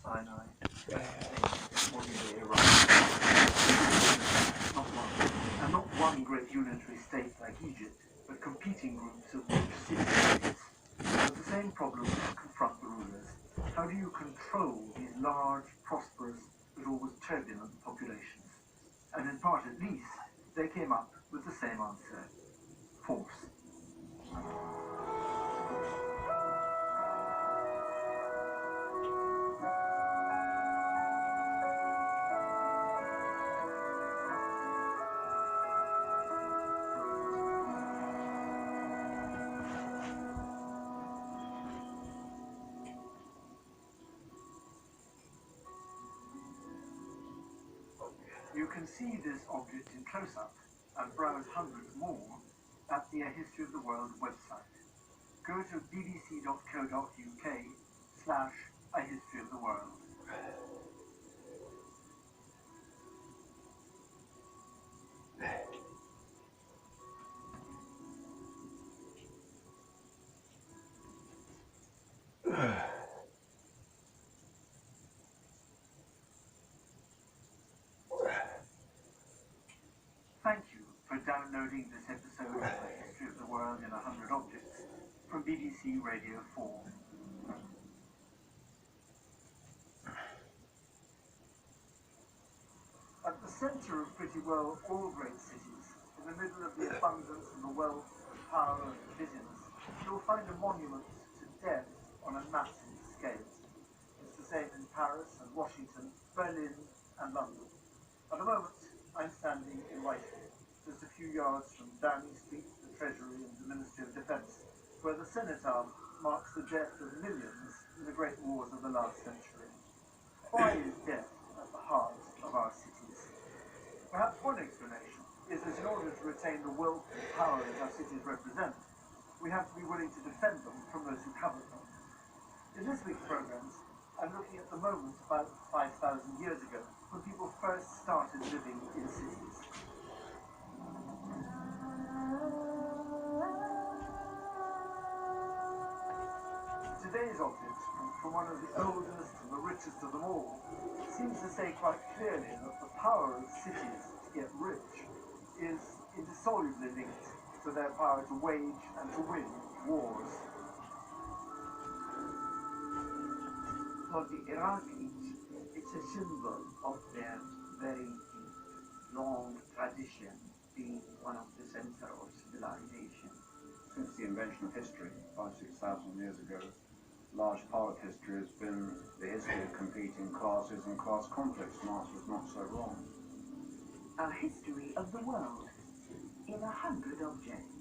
Sinai, modern-day Iraq. Not one great unitary state like Egypt, but competing groups of rich city-states. But the same problems confront the rulers. How do you control these large, prosperous, but always turbulent populations? And in part at least, they came up with the same answer: force. You can see this object in close-up and browse hundreds more at the A History of the World website. Go to bbc.co.uk/A History of the World. Thank you for downloading this episode of A History of the World in 100 Objects from BBC Radio 4. At the centre of pretty well all great cities, in the middle of the abundance and the wealth and power and busyness, you'll find a monument to death on a massive scale. It's the same in Paris and Washington, Berlin and London. At the moment, I'm standing in Whitehall, just a few yards from Downing Street, the Treasury and the Ministry of Defence, where the cenotaph marks the death of millions in the great wars of the last century. Why is death at the heart of our cities? Perhaps one explanation is that in order to retain the wealth and power that our cities represent, we have to be willing to defend them from those who covet them. In this week's programmes, I'm looking at the moment about 5,000 years ago, when people first started living in cities. Today's object, from one of the oldest and the richest of them all, seems to say quite clearly that the power of cities to get rich is indissolubly linked to their power to wage and to win wars. For the Iraqis, it's a symbol of their very long tradition being one of the center of civilization. Since the invention of history, 5,000–6,000 years ago, a large part of history has been the history of competing classes and class conflicts. Marx was not so wrong. A History of the World in 100 Objects.